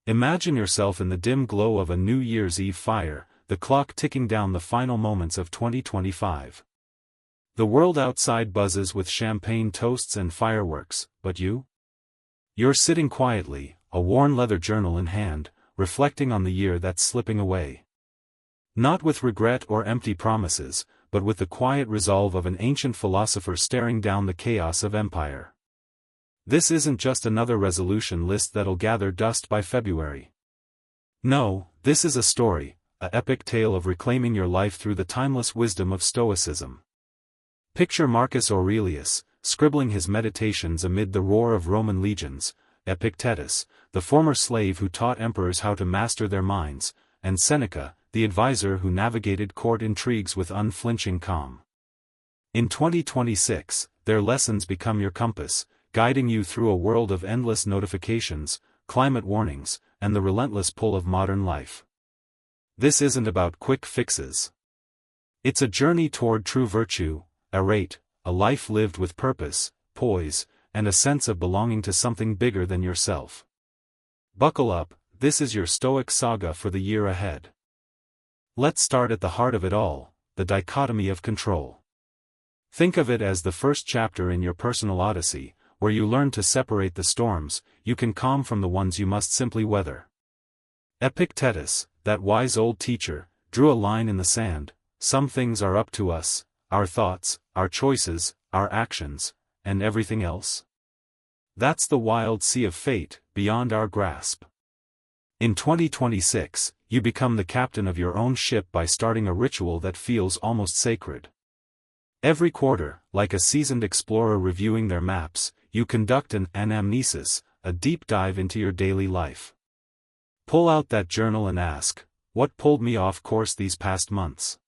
Imagine yourself in the dim glow of a New Year's Eve fire, the clock ticking down the final moments of 2025. The world outside buzzes with champagne toasts and fireworks, but you? You're sitting quietly, a worn leather journal in hand, reflecting on the year that's slipping away. Not with regret or empty promises, but with the quiet resolve of an ancient philosopher staring down the chaos of empire. This isn't just another resolution list that'll gather dust by February. No, this is a story, an epic tale of reclaiming your life through the timeless wisdom of Stoicism. Picture Marcus Aurelius, scribbling his meditations amid the roar of Roman legions, Epictetus, the former slave who taught emperors how to master their minds, and Seneca, the advisor who navigated court intrigues with unflinching calm. In 2026, their lessons become your compass, guiding you through a world of endless notifications, climate warnings, and the relentless pull of modern life. This isn't about quick fixes. It's a journey toward true virtue, a life lived with purpose, poise, and a sense of belonging to something bigger than yourself. Buckle up, this is your Stoic saga for the year ahead. Let's start at the heart of it all, the dichotomy of control. Think of it as the first chapter in your personal odyssey, where you learn to separate the storms you can calm from the ones you must simply weather. Epictetus, that wise old teacher, drew a line in the sand: some things are up to us, our thoughts, our choices, our actions, and everything else. That's the wild sea of fate, beyond our grasp. In 2026, you become the captain of your own ship by starting a ritual that feels almost sacred. Every quarter, like a seasoned explorer reviewing their maps, you conduct an anamnesis, a deep dive into your daily life. Pull out that journal and ask, what pulled me off course these past months?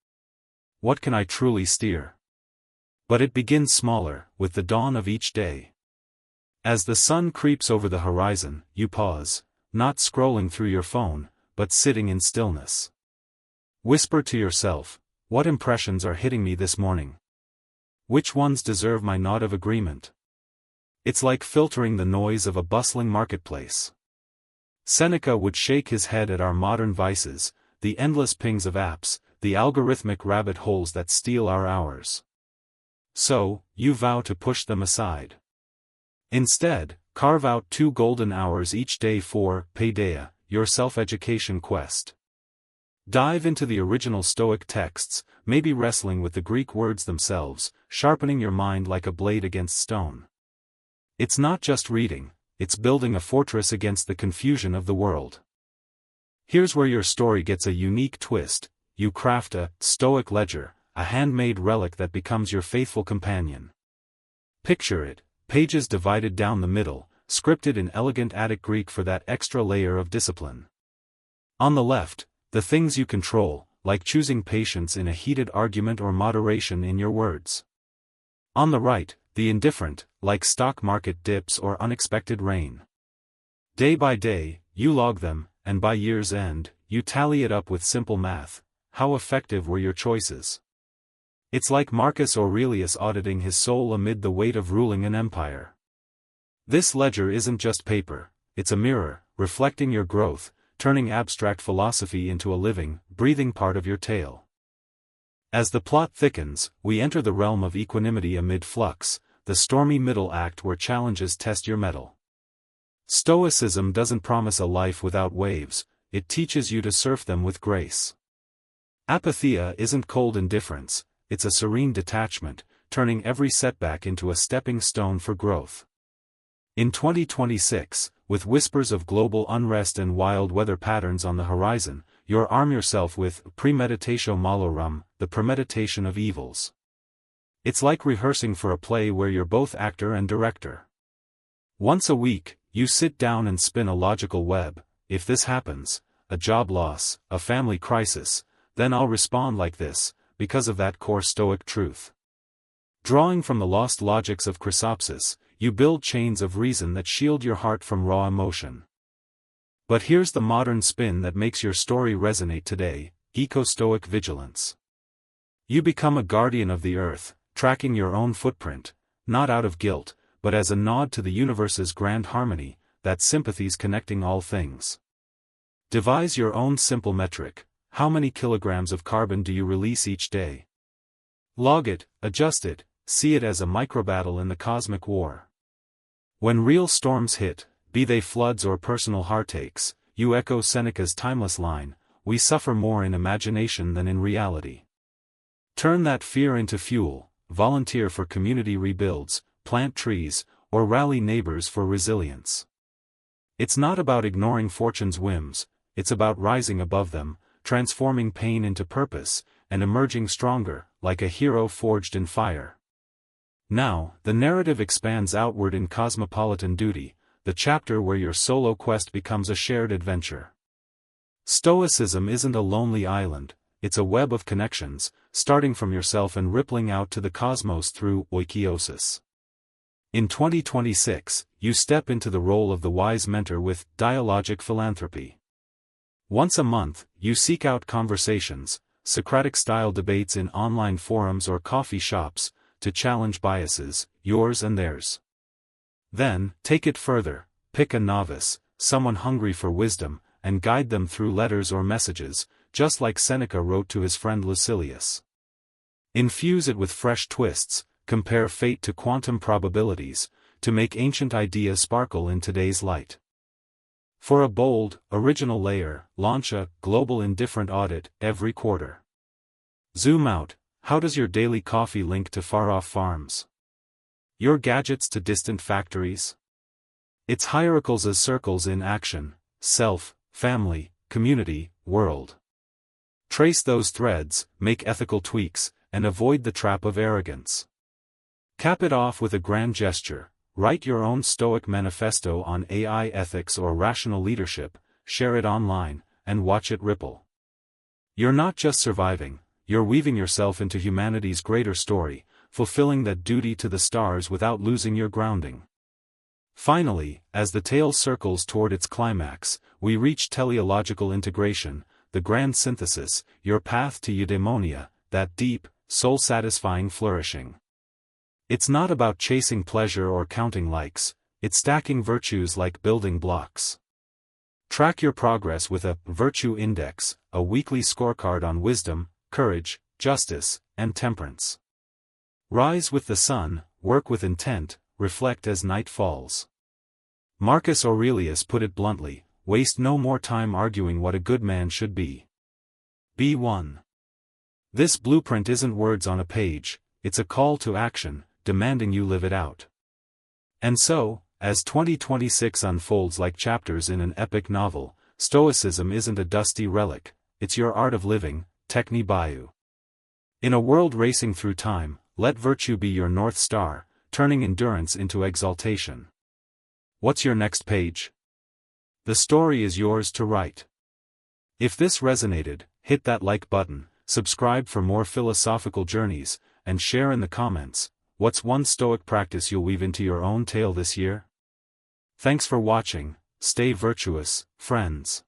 What can I truly steer? But it begins smaller, with the dawn of each day. As the sun creeps over the horizon, you pause, not scrolling through your phone, but sitting in stillness. Whisper to yourself, what impressions are hitting me this morning? Which ones deserve my nod of agreement? It's like filtering the noise of a bustling marketplace. Seneca would shake his head at our modern vices, the endless pings of apps, the algorithmic rabbit holes that steal our hours. So, you vow to push them aside. Instead, carve out 2 golden hours each day for paideia, your self-education quest. Dive into the original Stoic texts, maybe wrestling with the Greek words themselves, sharpening your mind like a blade against stone. It's not just reading, it's building a fortress against the confusion of the world. Here's where your story gets a unique twist: you craft a Stoic ledger, a handmade relic that becomes your faithful companion. Picture it, pages divided down the middle, scripted in elegant Attic Greek for that extra layer of discipline. On the left, the things you control, like choosing patience in a heated argument or moderation in your words. On the right, the indifferent, like stock market dips or unexpected rain. Day by day, you log them, and by year's end, you tally it up with simple math. How effective were your choices? It's like Marcus Aurelius auditing his soul amid the weight of ruling an empire. This ledger isn't just paper, it's a mirror, reflecting your growth, turning abstract philosophy into a living, breathing part of your tale. As the plot thickens, we enter the realm of equanimity amid flux, the stormy middle act where challenges test your mettle. Stoicism doesn't promise a life without waves, it teaches you to surf them with grace. Apatheia isn't cold indifference, it's a serene detachment, turning every setback into a stepping stone for growth. In 2026, with whispers of global unrest and wild weather patterns on the horizon, you'll arm yourself with premeditatio malorum, the premeditation of evils. It's like rehearsing for a play where you're both actor and director. Once a week, you sit down and spin a logical web. If this happens, a job loss, a family crisis, then I'll respond like this, because of that core Stoic truth. Drawing from the lost logics of Chrysopsis, you build chains of reason that shield your heart from raw emotion. But here's the modern spin that makes your story resonate today: eco-Stoic vigilance. You become a guardian of the earth, tracking your own footprint, not out of guilt, but as a nod to the universe's grand harmony, that sympathy's connecting all things. Devise your own simple metric. How many kilograms of carbon do you release each day? Log it, adjust it, see it as a microbattle in the cosmic war. When real storms hit, be they floods or personal heartaches, you echo Seneca's timeless line, we suffer more in imagination than in reality. Turn that fear into fuel, volunteer for community rebuilds, plant trees, or rally neighbors for resilience. It's not about ignoring fortune's whims, it's about rising above them, transforming pain into purpose, and emerging stronger, like a hero forged in fire. Now, the narrative expands outward in cosmopolitan duty, the chapter where your solo quest becomes a shared adventure. Stoicism isn't a lonely island, it's a web of connections, starting from yourself and rippling out to the cosmos through oikiosis. In 2026, you step into the role of the wise mentor with dialogic philanthropy. Once a month, you seek out conversations, Socratic-style debates in online forums or coffee shops, to challenge biases, yours and theirs. Then, take it further, pick a novice, someone hungry for wisdom, and guide them through letters or messages, just like Seneca wrote to his friend Lucilius. Infuse it with fresh twists, compare fate to quantum probabilities, to make ancient ideas sparkle in today's light. For a bold, original layer, launch a global indifferent audit every quarter. Zoom out. How does your daily coffee link to far-off farms? Your gadgets to distant factories? It's hierarchals as circles in action: self, family, community, world. Trace those threads, make ethical tweaks, and avoid the trap of arrogance. Cap it off with a grand gesture. Write your own Stoic manifesto on AI ethics or rational leadership, share it online, and watch it ripple. You're not just surviving, you're weaving yourself into humanity's greater story, fulfilling that duty to the stars without losing your grounding. Finally, as the tale circles toward its climax, we reach teleological integration, the grand synthesis, your path to eudaimonia, that deep, soul-satisfying flourishing. It's not about chasing pleasure or counting likes, it's stacking virtues like building blocks. Track your progress with a virtue index, a weekly scorecard on wisdom, courage, justice, and temperance. Rise with the sun, work with intent, reflect as night falls. Marcus Aurelius put it bluntly, waste no more time arguing what a good man should be. Be one. This blueprint isn't words on a page, it's a call to action, demanding you live it out. And so, as 2026 unfolds like chapters in an epic novel, Stoicism isn't a dusty relic, it's your art of living, techni biou. In a world racing through time, let virtue be your North Star, turning endurance into exaltation. What's your next page? The story is yours to write. If this resonated, hit that like button, subscribe for more philosophical journeys, and share in the comments. What's one Stoic practice you'll weave into your own tale this year? Thanks for watching, stay virtuous, friends.